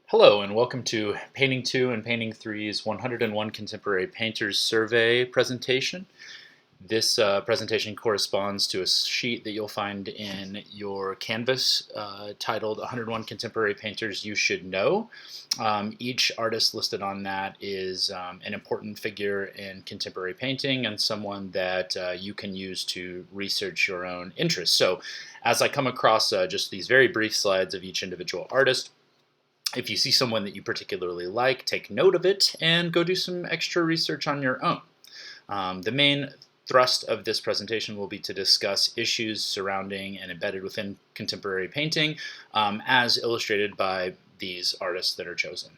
Hello and welcome to Painting 2 and Painting 3's 101 Contemporary Painters Survey presentation. This presentation corresponds to a sheet that you'll find in your canvas titled 101 Contemporary Painters You Should Know. Each artist listed on that is an important figure in contemporary painting and someone that you can use to research your own interests. So as I come across just these very brief slides of each individual artist, if you see someone that you particularly like, take note of it and go do some extra research on your own. The main thrust of this presentation will be to discuss issues surrounding and embedded within contemporary painting as illustrated by these artists that are chosen.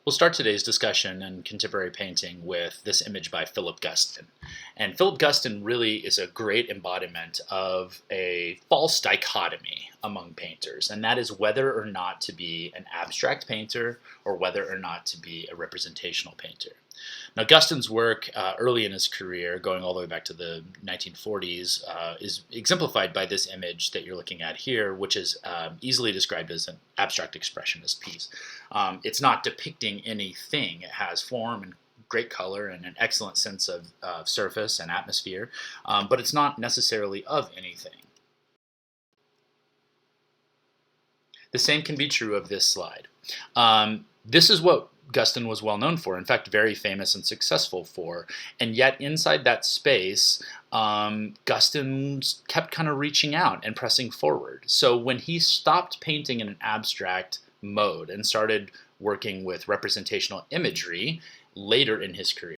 We'll start today's discussion in contemporary painting with this image by Philip Guston. And Philip Guston really is a great embodiment of a false dichotomy among painters, and that is whether or not to be an abstract painter or whether or not to be a representational painter. Now, Guston's work early in his career, going all the way back to the 1940s, is exemplified by this image that you're looking at here, which is easily described as an abstract expressionist piece. It's not depicting anything. It has form and great color and an excellent sense of surface and atmosphere, but it's not necessarily of anything. The same can be true of this slide. This is what Guston was well known for, in fact, very famous and successful for. And yet inside that space, Guston kept kind of reaching out and pressing forward. So when he stopped painting in an abstract mode and started working with representational imagery later in his career,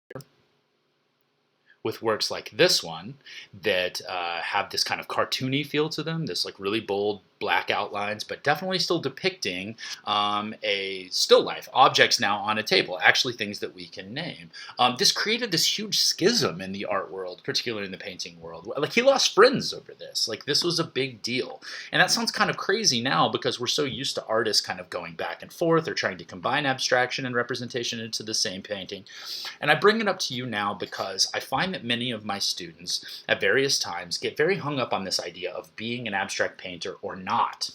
with works like this one that have this kind of cartoony feel to them, this like really bold black outlines, but definitely still depicting a still life, objects now on a table, actually things that we can name. This created this huge schism in the art world, particularly in the painting world. Like, he lost friends over this. Like, this was a big deal. And that sounds kind of crazy now because we're so used to artists kind of going back and forth or trying to combine abstraction and representation into the same painting. And I bring it up to you now because I find that many of my students at various times get very hung up on this idea of being an abstract painter or not,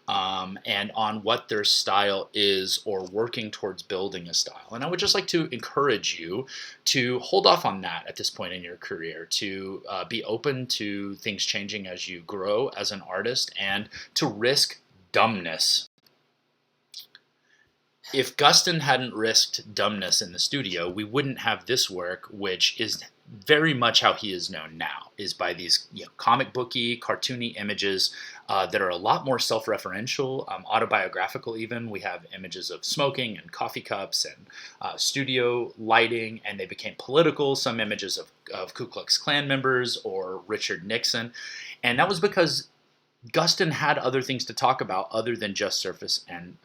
and on what their style is or working towards building a style. And I would just like to encourage you to hold off on that at this point in your career, to be open to things changing as you grow as an artist, and to risk dumbness. If Guston hadn't risked dumbness in the studio, we wouldn't have this work, which is very much how he is known now, is by these comic booky, cartoony images that are a lot more self-referential, autobiographical even. We have images of smoking and coffee cups and studio lighting, and they became political, some images of Ku Klux Klan members or Richard Nixon. And that was because Guston had other things to talk about other than just surface and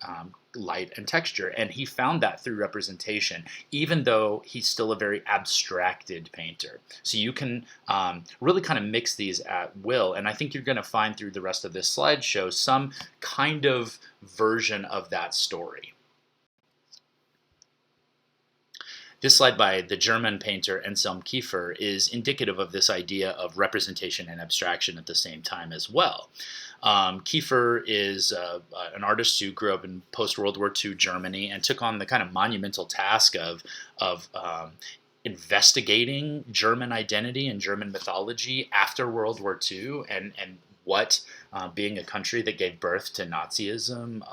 light and texture, and he found that through representation, even though he's still a very abstracted painter. So you can really kind of mix these at will, and I think you're going to find through the rest of this slideshow some kind of version of that story. This slide by the German painter Anselm Kiefer is indicative of this idea of representation and abstraction at the same time as well. Kiefer is an artist who grew up in post-World War II Germany and took on the kind of monumental task of investigating German identity and German mythology after World War II, and what being a country that gave birth to Nazism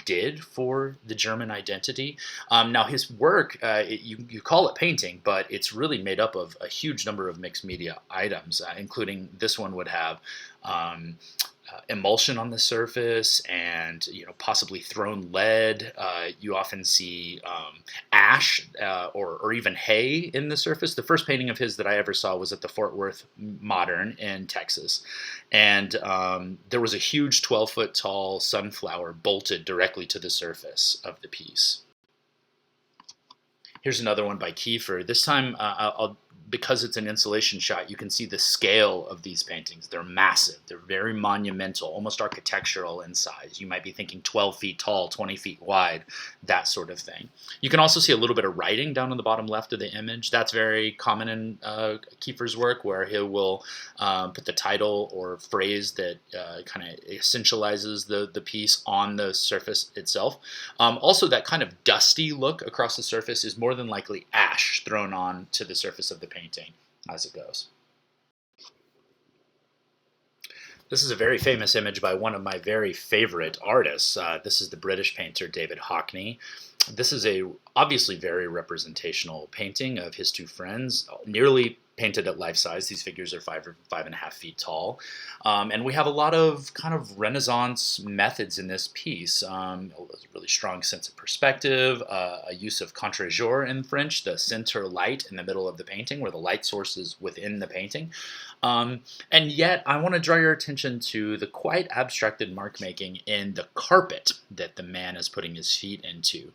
did for the German identity. Now, his work, you call it painting, but it's really made up of a huge number of mixed media items, including this one would have emulsion on the surface and possibly thrown lead. You often see ash or even hay in the surface. The first painting of his that I ever saw was at the Fort Worth Modern in Texas, and there was a huge 12-foot tall sunflower bolted directly to the surface of the piece. Here's another one by Kiefer. This time I'll because it's an installation shot, you can see the scale of these paintings. They're massive. They're very monumental, almost architectural in size. You might be thinking 12 feet tall, 20 feet wide, that sort of thing. You can also see a little bit of writing down on the bottom left of the image. That's very common in Kiefer's work, where he will put the title or phrase that kind of essentializes the piece on the surface itself. Also, that kind of dusty look across the surface is more than likely ash thrown on to the surface of the painting as it goes. This is a very famous image by one of my very favorite artists. This is the British painter David Hockney. This is a obviously very representational painting of his two friends, nearly painted at life size. These figures are 5.5 feet tall. And we have a lot of kind of Renaissance methods in this piece. A really strong sense of perspective, a use of contre-jour in French, the center light in the middle of the painting, where the light source is within the painting. And yet, I want to draw your attention to the quite abstracted mark making in the carpet that the man is putting his feet into.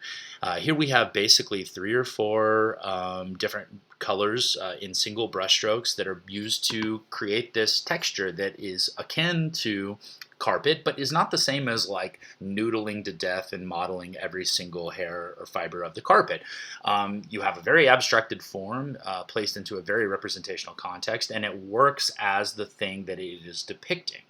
Here we have basically 3 or 4 different colors in single brush strokes that are used to create this texture that is akin to carpet, but is not the same as like noodling to death and modeling every single hair or fiber of the carpet. You have a very abstracted form placed into a very representational context, and it works as the thing that it is depicting.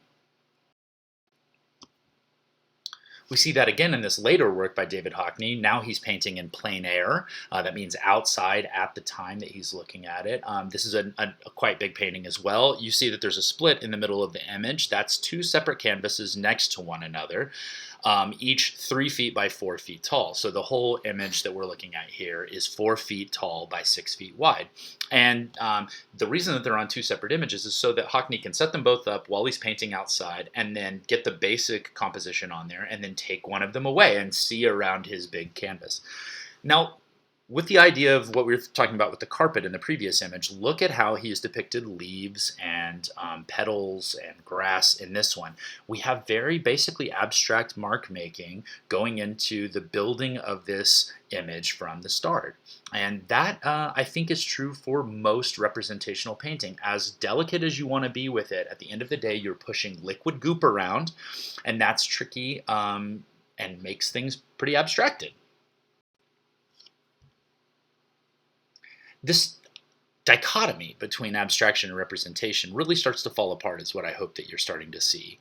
We see that again in this later work by David Hockney. Now he's painting in plein air. That means outside at the time that he's looking at it. This is a quite big painting as well. You see that there's a split in the middle of the image. That's 2 separate canvases next to one another, each 3 feet by 4 feet tall. So the whole image that we're looking at here is 4 feet tall by 6 feet wide. And the reason that they're on 2 separate images is so that Hockney can set them both up while he's painting outside and then get the basic composition on there and then take one of them away and see around his big canvas. Now, with the idea of what we were talking about with the carpet in the previous image, look at how he has depicted leaves and petals and grass in this one. We have very basically abstract mark making going into the building of this image from the start. And that, I think, is true for most representational painting. As delicate as you want to be with it, at the end of the day, you're pushing liquid goop around, and that's tricky and makes things pretty abstracted. This dichotomy between abstraction and representation really starts to fall apart, is what I hope that you're starting to see.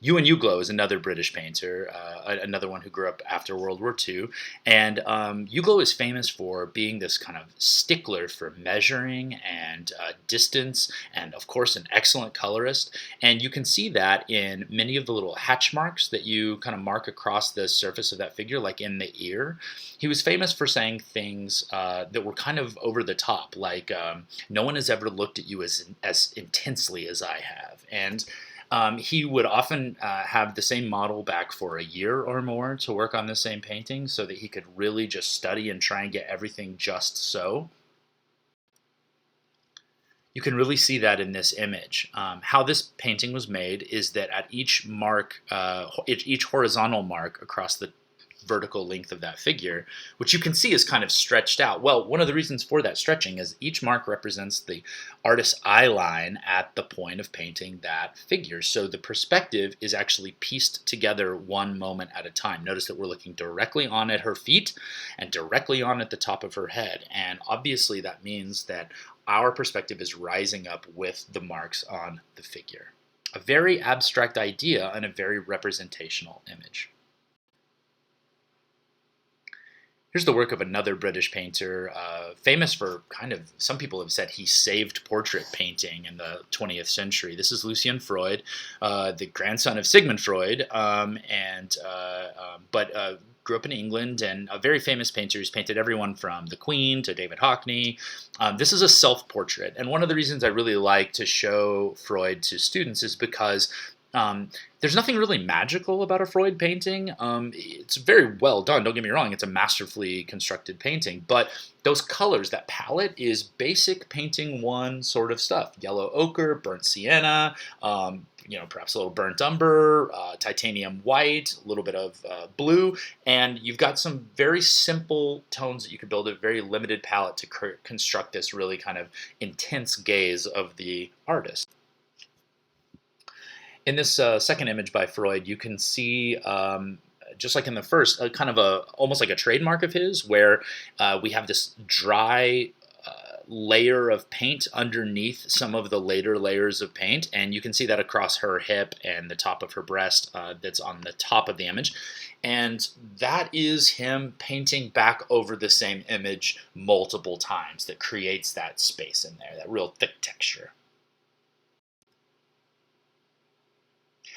Ewan Uglow is another British painter, another one who grew up after World War II. And Uglow is famous for being this kind of stickler for measuring and distance, and of course an excellent colorist. And you can see that in many of the little hatch marks that you kind of mark across the surface of that figure, like in the ear. He was famous for saying things that were kind of over the top, like, no one has ever looked at you as intensely as I have. And he would often have the same model back for a year or more to work on the same painting so that he could really just study and try and get everything just so. You can really see that in this image. How this painting was made is that at each mark, each horizontal mark across the vertical length of that figure, which you can see is kind of stretched out. Well, one of the reasons for that stretching is each mark represents the artist's eye line at the point of painting that figure. So the perspective is actually pieced together one moment at a time. Notice that we're looking directly on at her feet and directly on at the top of her head. And obviously that means that our perspective is rising up with the marks on the figure. A very abstract idea and a very representational image. Here's the work of another British painter, famous for kind of, some people have said he saved portrait painting in the 20th century. This is Lucian Freud, the grandson of Sigmund Freud, but grew up in England and a very famous painter. He's painted everyone from the Queen to David Hockney. This is a self-portrait, and one of the reasons I really like to show Freud to students is because There's nothing really magical about a Freud painting. It's very well done, don't get me wrong, it's a masterfully constructed painting, but those colors, that palette is basic painting one sort of stuff. Yellow ochre, burnt sienna, perhaps a little burnt umber, titanium white, a little bit of blue, and you've got some very simple tones that you could build a very limited palette to construct this really kind of intense gaze of the artist. In this second image by Freud, you can see, just like in the first, kind of almost like a trademark of his, where we have this dry layer of paint underneath some of the later layers of paint, and you can see that across her hip and the top of her breast that's on the top of the image. And that is him painting back over the same image multiple times that creates that space in there, that real thick texture.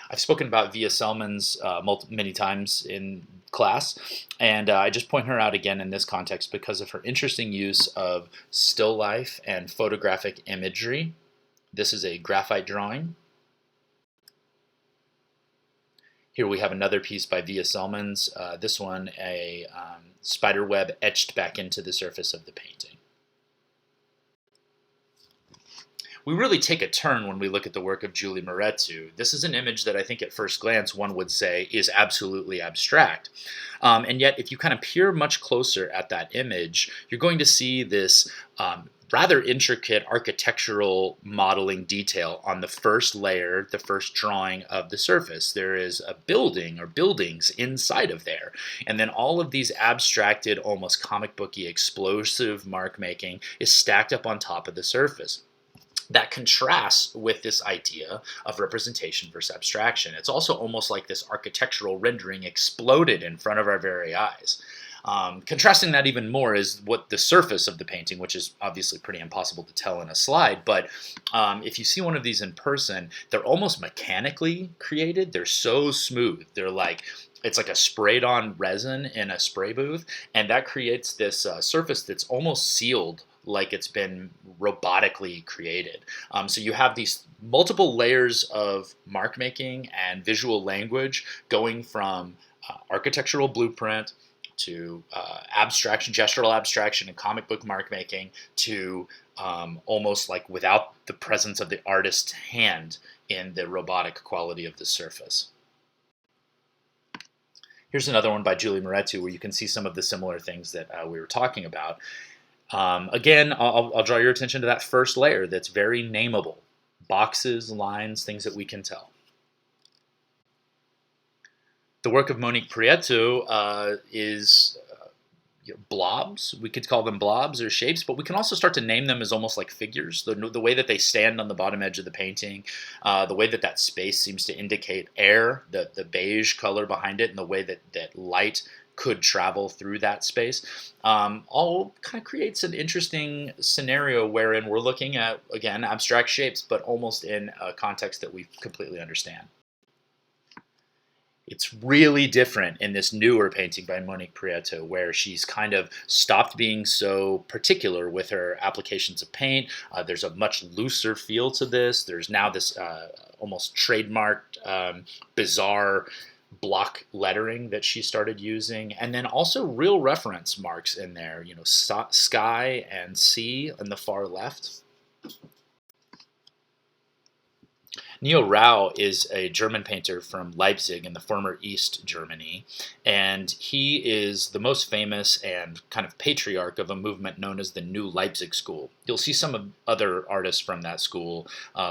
I've spoken about Via Salman's many times in class, and I just point her out again in this context because of her interesting use of still life and photographic imagery. This is a graphite drawing. Here we have another piece by Via Salman's, this one a spider web etched back into the surface of the painting. We really take a turn when we look at the work of Julie Moretti. This is an image that I think at first glance one would say is absolutely abstract. And yet if you kind of peer much closer at that image, you're going to see this rather intricate architectural modeling detail on the first layer, the first drawing of the surface. There is a building or buildings inside of there. And then all of these abstracted, almost comic booky, explosive mark making is stacked up on top of the surface. That contrasts with this idea of representation versus abstraction. It's also almost like this architectural rendering exploded in front of our very eyes. Contrasting that even more is what the surface of the painting, which is obviously pretty impossible to tell in a slide, but if you see one of these in person, they're almost mechanically created. They're so smooth. They're like, it's like a sprayed on resin in a spray booth, and that creates this surface that's almost sealed, like it's been robotically created. So you have these multiple layers of mark making and visual language going from architectural blueprint to abstraction, gestural abstraction and comic book mark making to almost like without the presence of the artist's hand in the robotic quality of the surface. Here's another one by Julie Moretti where you can see some of the similar things that we were talking about. Again, I'll draw your attention to that first layer that's very nameable. Boxes, lines, things that we can tell. The work of Monique Prieto is blobs. We could call them blobs or shapes, but we can also start to name them as almost like figures. The way that they stand on the bottom edge of the painting, the way that that space seems to indicate air, the beige color behind it, and the way that light could travel through that space, all kind of creates an interesting scenario wherein we're looking at, again, abstract shapes, but almost in a context that we completely understand. It's really different in this newer painting by Monique Prieto, where she's kind of stopped being so particular with her applications of paint. There's a much looser feel to this. There's now this almost trademarked, bizarre block lettering that she started using, and then also real reference marks in there, sky and sea in the far left. Neo Rau is a German painter from Leipzig in the former East Germany, and he is the most famous and kind of patriarch of a movement known as the New Leipzig School. You'll see some of other artists from that school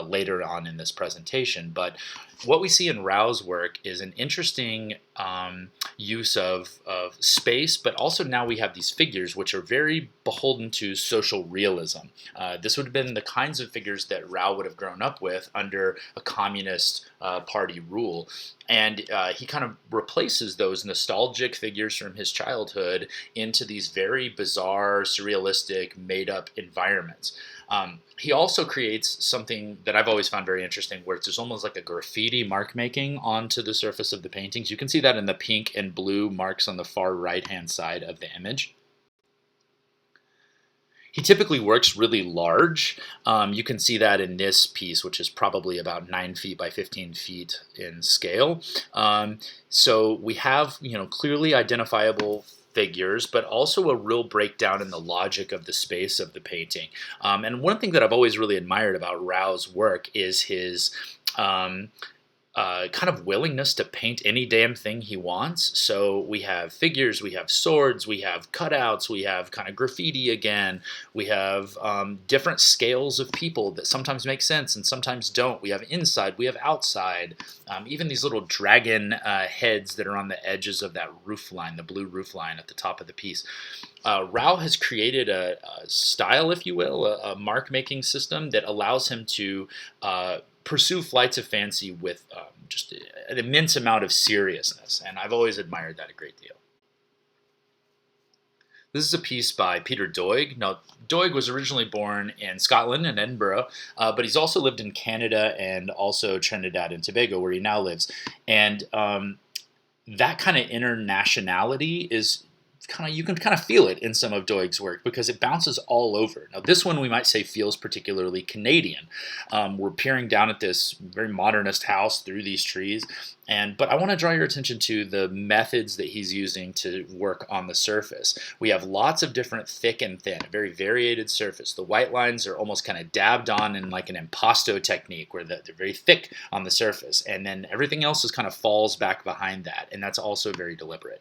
later on in this presentation, but what we see in Rau's work is an interesting use of space, but also now we have these figures which are very beholden to social realism. This would have been the kinds of figures that Rau would have grown up with under a communist party rule. And he kind of replaces those nostalgic figures from his childhood into these very bizarre, surrealistic, made-up environments. He also creates something that I've always found very interesting, where it's almost like a graffiti mark making onto the surface of the paintings. You can see that in the pink and blue marks on the far right-hand side of the image. He typically works really large. You can see that in this piece, which is probably about 9 feet by 15 feet in scale. So we have, clearly identifiable figures, but also a real breakdown in the logic of the space of the painting. And one thing that I've always really admired about Rao's work is his kind of willingness to paint any damn thing he wants. So we have figures, we have swords, we have cutouts, we have kind of graffiti again, we have different scales of people that sometimes make sense and sometimes don't. We have inside, we have outside, even these little dragon heads that are on the edges of that roof line, the blue roof line at the top of the piece. Rao has created a style, if you will, a mark-making system that allows him to pursue flights of fancy with just an immense amount of seriousness, and I've always admired that a great deal. This is a piece by Peter Doig. Now, Doig was originally born in Scotland, in Edinburgh, but he's also lived in Canada and also Trinidad and Tobago, where he now lives. And that kind of internationality is you can kind of feel it in some of Doig's work because it bounces all over. Now, this one we might say feels particularly Canadian. We're peering down at this very modernist house through these trees, but I want to draw your attention to the methods that he's using to work on the surface. We have lots of different thick and thin, a very variated surface. The white lines are almost kind of dabbed on in like an impasto technique where they're very thick on the surface, and then everything else is kind of falls back behind that, and that's also very deliberate.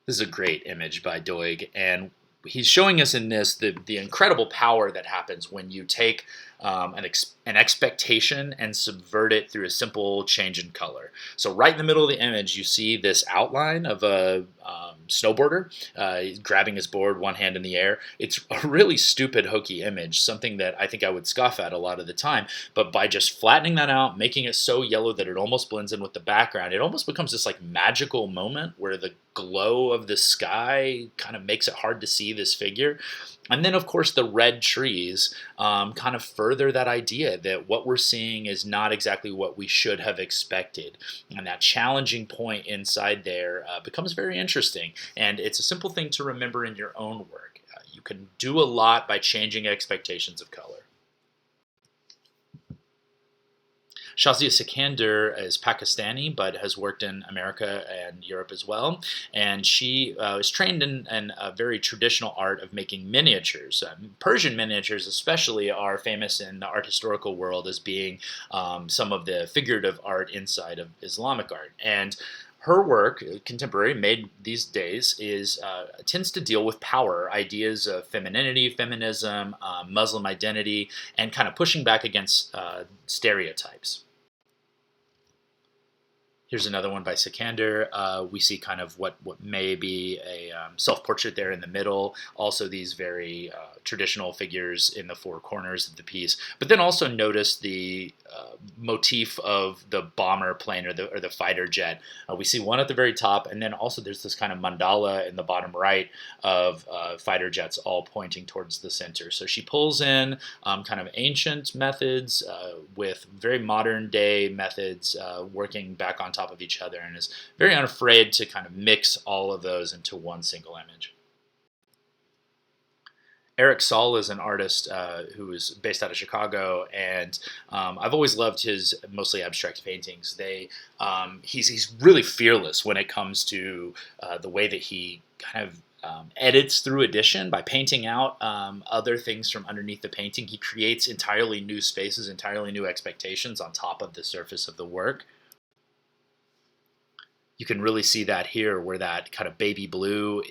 This is a great image by Doig, and he's showing us in this the incredible power that happens when you take an expectation and subvert it through a simple change in color. So right in the middle of the image, you see this outline of a snowboarder grabbing his board, one hand in the air. It's a really stupid, hokey image, something that I think I would scoff at a lot of the time. But by just flattening that out, making it so yellow that it almost blends in with the background, it almost becomes this like magical moment where the glow of the sky kind of makes it hard to see this figure. And then, of course, the red trees kind of further that idea that what we're seeing is not exactly what we should have expected. And that challenging point inside there becomes very interesting. And it's a simple thing to remember in your own work. You can do a lot by changing expectations of color. Shazia Sikandar is Pakistani, but has worked in America and Europe as well. And she was trained in a very traditional art of making miniatures. Persian miniatures especially are famous in the art historical world as being some of the figurative art inside of Islamic art. And her work, contemporary, made these days, tends to deal with power, ideas of femininity, feminism, Muslim identity, and kind of pushing back against stereotypes. Here's another one by Sikandar. We see kind of what may be a self-portrait there in the middle. Also these very traditional figures in the four corners of the piece. But then also notice the motif of the bomber plane or the fighter jet. We see one at the very top, and then also there's this kind of mandala in the bottom right of fighter jets all pointing towards the center. So she pulls in kind of ancient methods with very modern day methods working back on top of each other, and is very unafraid to kind of mix all of those into one single image. Saul is an artist who is based out of Chicago, and I've always loved his mostly abstract paintings. He's really fearless when it comes to the way that he kind of edits through addition by painting out other things from underneath the painting. He creates entirely new spaces, entirely new expectations on top of the surface of the work. You can really see that here where that kind of baby blue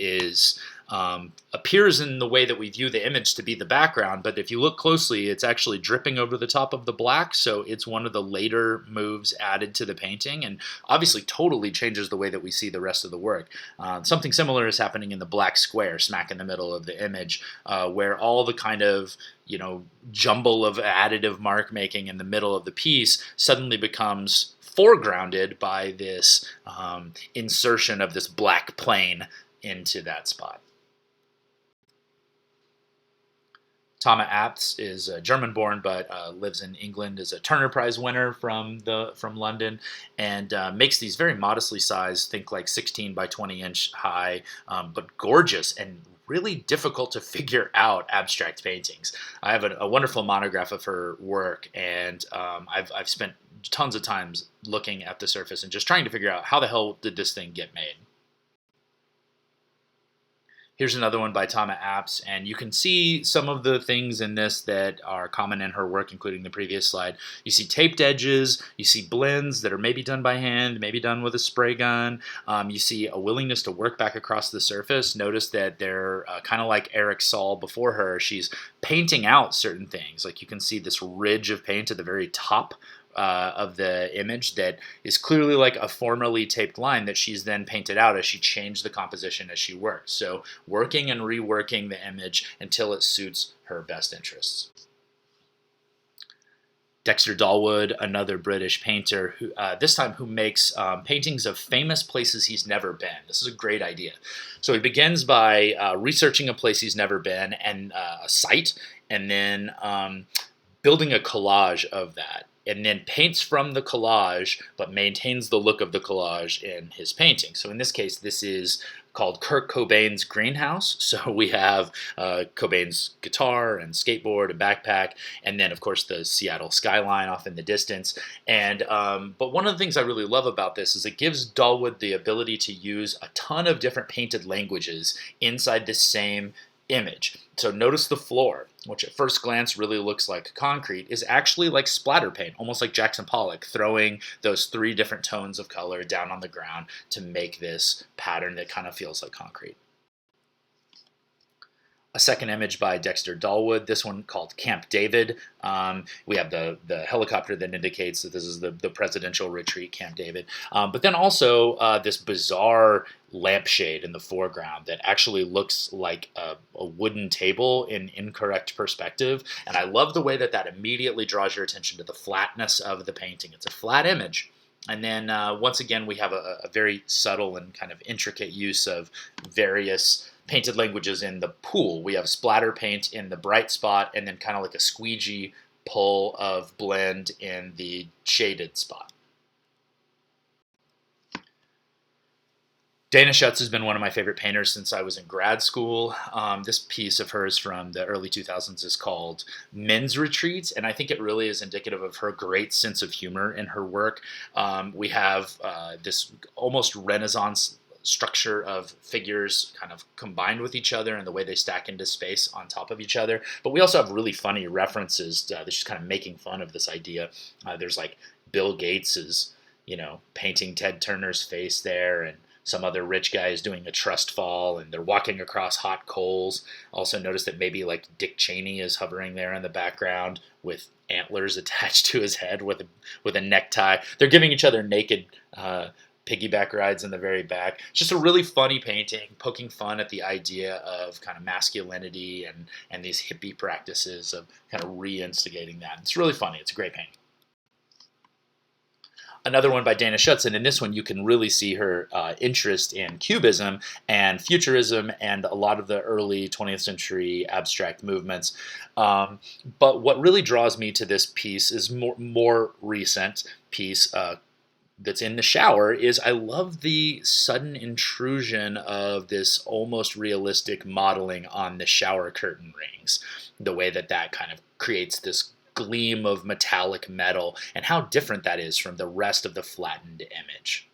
appears in the way that we view the image to be the background, but if you look closely, it's actually dripping over the top of the black, so it's one of the later moves added to the painting, and obviously totally changes the way that we see the rest of the work. Something similar is happening in the black square, smack in the middle of the image, where all the kind of jumble of additive mark making in the middle of the piece suddenly becomes foregrounded by this insertion of this black plane into that spot. Tama Apps is German-born but lives in England, is a Turner Prize winner from London, and makes these very modestly sized, think like 16 by 20 inch high, but gorgeous and really difficult to figure out abstract paintings. I have a wonderful monograph of her work, and I've spent tons of times looking at the surface and just trying to figure out how the hell did this thing get made. Here's another one by Tama Apps, and you can see some of the things in this that are common in her work, including the previous slide. You see taped edges, you see blends that are maybe done by hand, maybe done with a spray gun. You see a willingness to work back across the surface. Notice that they're kind of like Eric Saul before her. She's painting out certain things. Like you can see this ridge of paint at the very top of the image that is clearly like a formerly taped line that she's then painted out as she changed the composition as she worked. So working and reworking the image until it suits her best interests. Dexter Dodd, another British painter, who this time who makes paintings of famous places he's never been. This is a great idea. So he begins by researching a place he's never been and a site, and then building a collage of that, and then paints from the collage, but maintains the look of the collage in his painting. So in this case, this is called Kurt Cobain's Greenhouse. So we have Cobain's guitar and skateboard and backpack, and then of course the Seattle skyline off in the distance. And but one of the things I really love about this is it gives Dahlwood the ability to use a ton of different painted languages inside the same image. So notice the floor, which at first glance really looks like concrete, is actually like splatter paint, almost like Jackson Pollock throwing those 3 different tones of color down on the ground to make this pattern that kind of feels like concrete. A second image by Dexter Dodd, this one called Camp David. We have the helicopter that indicates that this is the presidential retreat, Camp David. But then also this bizarre lampshade in the foreground that actually looks like a wooden table in incorrect perspective. And I love the way that that immediately draws your attention to the flatness of the painting. It's a flat image. And then once again, we have a very subtle and kind of intricate use of various painted languages in the pool. We have splatter paint in the bright spot, and then kind of like a squeegee pull of blend in the shaded spot. Danish Utz has been one of my favorite painters since I was in grad school. This piece of hers from the early 2000s is called Men's Retreats, and I think it really is indicative of her great sense of humor in her work. We have this almost Renaissance structure of figures kind of combined with each other and the way they stack into space on top of each other. But we also have really funny references that she's kind of making fun of this idea. There's like Bill Gates is, painting Ted Turner's face there, and some other rich guy is doing a trust fall, and they're walking across hot coals. Also notice that maybe like Dick Cheney is hovering there in the background with antlers attached to his head with a necktie. They're giving each other naked piggyback rides in the very back. It's just a really funny painting, poking fun at the idea of kind of masculinity and these hippie practices of kind of reinstigating that. It's really funny. It's a great painting. Another one by Danish Utz, and in this one you can really see her interest in Cubism and Futurism and a lot of the early 20th century abstract movements. But what really draws me to this piece is more recent piece that's in the shower is I love the sudden intrusion of this almost realistic modeling on the shower curtain rings. The way that kind of creates this gleam of metallic metal and how different that is from the rest of the flattened image.